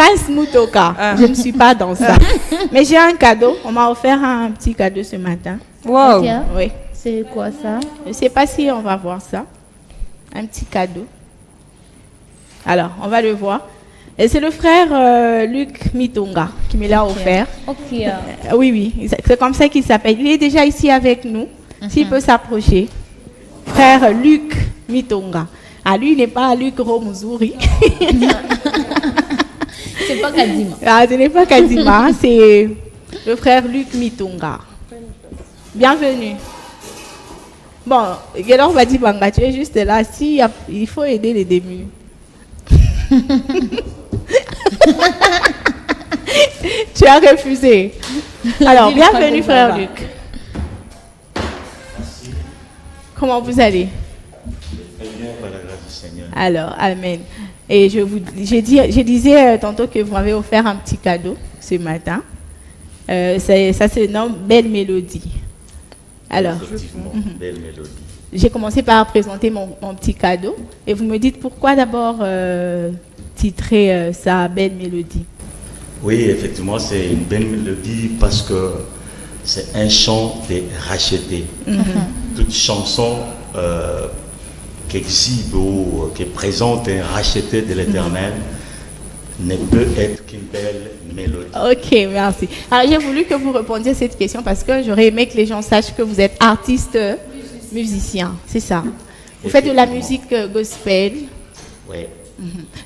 Prince Mutoka. Je ne suis pas dans ça. Mais j'ai un cadeau. On m'a offert un petit cadeau ce matin. Wow. Tiens, Oui. c'est quoi ça? Je ne sais pas si on va voir ça. Un petit cadeau. Alors, on va le voir. Et c'est le frère Luc Mitonga qui me l'a offert. Ok. Oui, c'est comme ça qu'il s'appelle. Il est déjà ici avec nous. S'il peut s'approcher. Frère Luc Mitonga. Ah, lui, il n'est pas Luc Romuzuri. C'est pas Kadima. Ah, ce n'est pas Kadima, c'est le frère Luc Mitonga. Bienvenue. Bon, Guélor va dire, Banga, tu es juste là. Si, il faut aider les démunis. Tu as refusé. Alors, bienvenue, frère Luc. Comment vous allez? Très bien, par la grâce du Seigneur. Alors, amen. Et je disais tantôt que vous m'avez offert un petit cadeau ce matin. Ça se nomme Belle Mélodie. Alors, Effectivement, belle mélodie. j'ai commencé par présenter mon petit cadeau. Et vous me dites pourquoi d'abord titrer ça Belle Mélodie. Oui, effectivement, c'est une belle mélodie parce que c'est un chant des rachetés. Toute chanson qui exhibe ou qui présente un racheté de l'Éternel ne peut être qu'une belle mélodie. Ok, merci. Alors, j'ai voulu que vous répondiez à cette question parce que j'aurais aimé que les gens sachent que vous êtes artiste musicien. C'est ça. Vous faites de la musique gospel. Oui.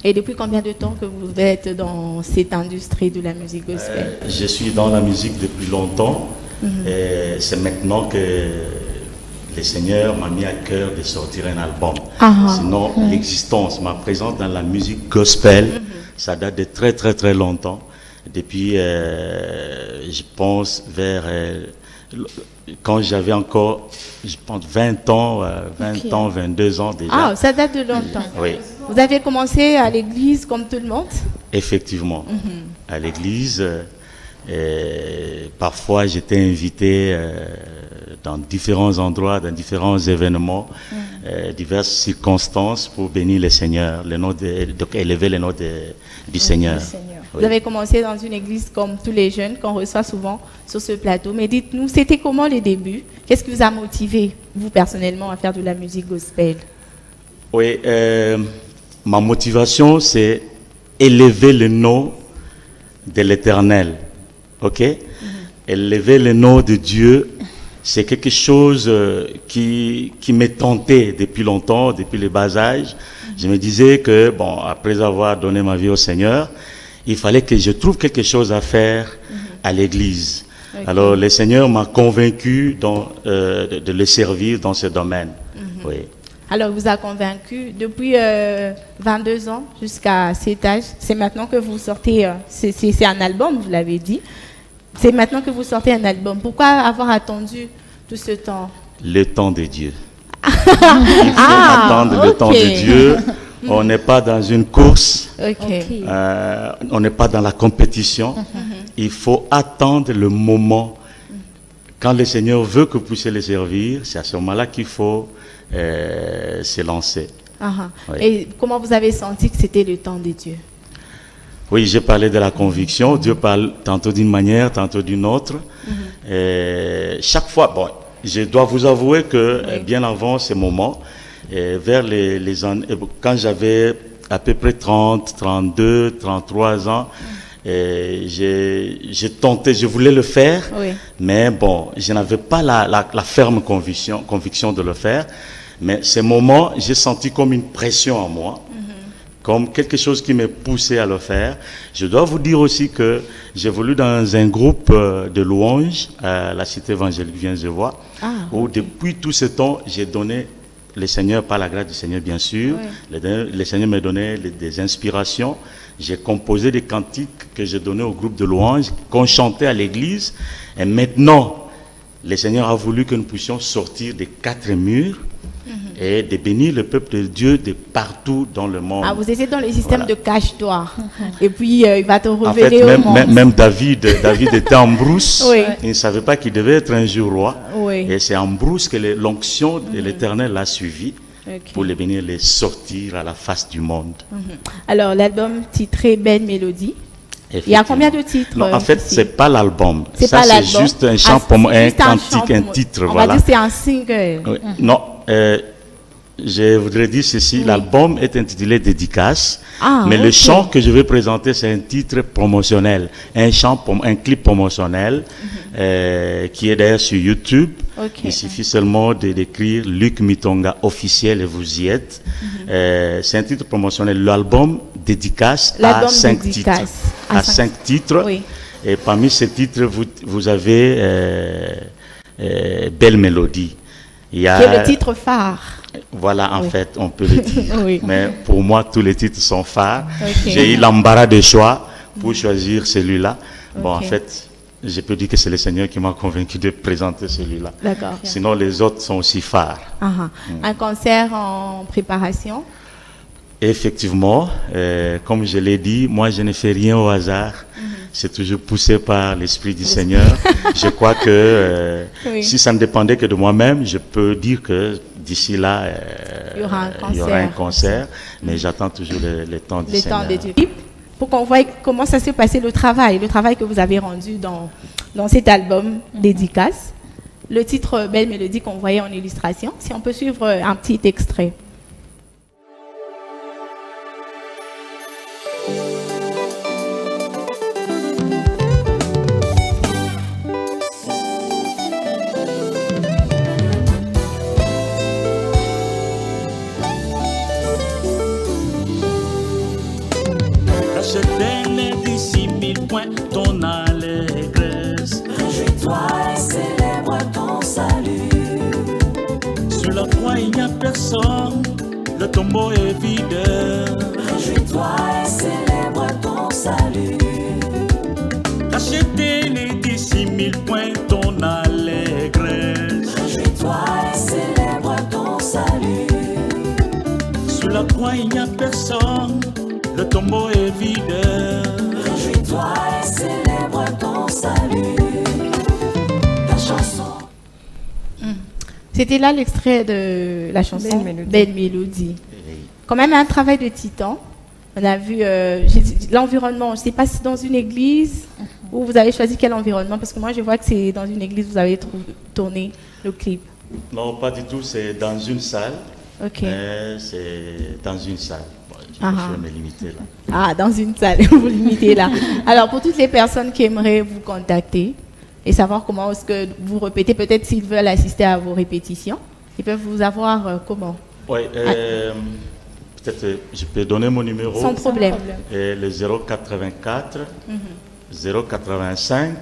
Et depuis combien de temps que vous êtes dans cette industrie de la musique gospel? Je suis dans la musique depuis longtemps. Et c'est maintenant que le Seigneur m'a mis à cœur de sortir un album. Sinon, l'existence, ma présence dans la musique gospel, ça date de très très très longtemps. Depuis, je pense, vers quand j'avais encore, je pense, 20 ans, 22 ans déjà. Ah, ça date de longtemps. Oui, Vous avez commencé à l'église comme tout le monde? effectivement. À l'église, parfois j'étais invité dans différents endroits, dans différents événements, diverses circonstances pour bénir le Seigneur, donc élever le nom du Seigneur. Vous avez commencé dans une église comme tous les jeunes qu'on reçoit souvent sur ce plateau. Mais dites-nous, c'était comment les débuts? Qu'est-ce qui vous a motivé, vous personnellement, à faire de la musique gospel? Oui, ma motivation, c'est élever le nom de l'Éternel. Ok? Élever le nom de Dieu, c'est quelque chose qui m'est tenté depuis longtemps, depuis le bas âge. Je me disais que, bon, après avoir donné ma vie au Seigneur, il fallait que je trouve quelque chose à faire à l'église. Alors, le Seigneur m'a convaincu de le servir dans ce domaine. Oui. Alors, vous a convaincu depuis 22 ans jusqu'à cet âge. C'est maintenant que vous sortez, c'est un album, vous l'avez dit. C'est maintenant que vous sortez un album. Pourquoi avoir attendu tout ce temps? Le temps de Dieu. Il faut attendre le temps de Dieu. On n'est pas dans une course. On n'est pas dans la compétition. Il faut attendre le moment. Quand le Seigneur veut que vous puissiez le servir, c'est à ce moment-là qu'il faut se lancer. Oui. Et comment vous avez senti que c'était le temps de Dieu? Oui, j'ai parlé de la conviction. Dieu parle tantôt d'une manière, tantôt d'une autre. Chaque fois, bon, je dois vous avouer que bien avant ces moments, vers les années, quand j'avais à peu près 30, 32, 33 ans, j'ai tenté, je voulais le faire, mais bon, je n'avais pas la ferme conviction de le faire. Mais ces moments, j'ai senti comme une pression en moi, comme quelque chose qui me poussait à le faire. Je dois vous dire aussi que j'évolue dans un groupe de louanges à la Cité évangélique Viennes-et-Voix, où depuis tout ce temps, j'ai donné le Seigneur, par la grâce du Seigneur bien sûr, le Seigneur m'a donné des inspirations. J'ai composé des cantiques que j'ai donnés au groupe de louanges, qu'on chantait à l'église. Et maintenant, le Seigneur a voulu que nous puissions sortir des 4 murs et de bénir le peuple de Dieu de partout dans le monde. Ah, vous étiez dans le système de cache-toi. Et puis, il va te révéler en fait, au monde. même David était en brousse. Il ne savait pas qu'il devait être un jour roi. Et c'est en brousse que l'onction de l'Éternel l'a suivi pour les bénir, les sortir à la face du monde. Alors, l'album titré Belle Mélodie, Il y a combien de titres? Non, en fait, c'est pas l'album. C'est ça, pas c'est l'album. juste un chant pour moi, un cantique, un titre, On voilà. va dire c'est un single. Oui. Non, je voudrais dire ceci, l'album est intitulé Dédicace, mais le chant que je vais présenter, c'est un titre promotionnel, un clip promotionnel qui est d'ailleurs sur YouTube. Il suffit seulement d'écrire Luc Mitonga officiel et vous y êtes. C'est un titre promotionnel. L'album Dédicace à 5 titres. À 5 titres. Oui. Et parmi ces titres, vous avez Belle Mélodie. Il y a, qui est le titre phare. Voilà, en fait, on peut le dire. Oui. Mais pour moi, tous les titres sont phares. J'ai eu l'embarras de choix pour choisir celui-là. Bon, en fait, je peux dire que c'est le Seigneur qui m'a convaincu de présenter celui-là. D'accord. Sinon, les autres sont aussi phares. Un concert en préparation? Effectivement, comme je l'ai dit, moi, je ne fais rien au hasard. C'est toujours poussé par l'Esprit du Seigneur. Je crois que si ça ne dépendait que de moi-même, je peux dire que d'ici là, il y aura un concert. Mais j'attends toujours le temps du Seigneur. Le temps de Dieu. Pour qu'on voit comment ça s'est passé, le travail que vous avez rendu dans cet album Dédicace. Le titre Belle Mélodie qu'on voyait en illustration. Si on peut suivre un petit extrait. Ton allégresse. Réjouis-toi et célèbre ton salut. Sur la croix il n'y a personne, le tombeau est vide. Réjouis-toi et célèbre ton salut. Racheter les 16 000 points ton allégresse. Réjouis-toi et célèbre ton salut. Sur la croix il n'y a personne, le tombeau est vide. Réjouis-toi et célèbre ton salut. Ta chanson. C'était là l'extrait de la chanson Belle Mélodie. Quand même un travail de titan. On a vu l'environnement. Je ne sais pas si dans une église ou vous avez choisi quel environnement, parce que moi je vois que c'est dans une église que vous avez tourné le clip. Non, pas du tout. C'est dans une salle. Ok. C'est dans une salle. Je vais me limiter là. Dans une salle, vous limitez là. Alors, pour toutes les personnes qui aimeraient vous contacter et savoir comment est-ce que vous répétez, peut-être s'ils veulent assister à vos répétitions, ils peuvent vous avoir comment? Oui, peut-être je peux donner mon numéro. Sans problème. Le 084 085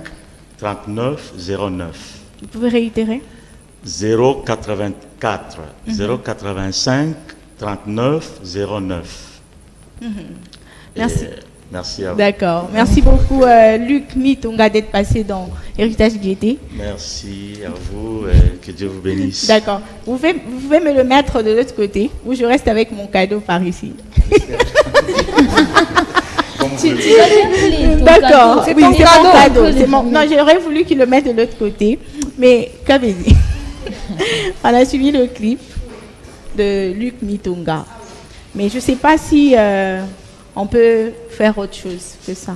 39 09. Vous pouvez réitérer? 084 085 39 09. Merci. Merci à vous. D'accord. Merci beaucoup, Luc Mitonga, d'être passé dans Héritage Gaieté. Merci à vous. Que Dieu vous bénisse. D'accord. Vous pouvez me le mettre de l'autre côté ou je reste avec mon cadeau par ici. D'accord. C'est oui, ton c'est mon cadeau. cadeau. Non, j'aurais voulu qu'il le mette de l'autre côté. Mais, qu'avez-vous? On a suivi le clip de Luc Mitonga. Mais je ne sais pas si on peut faire autre chose que ça.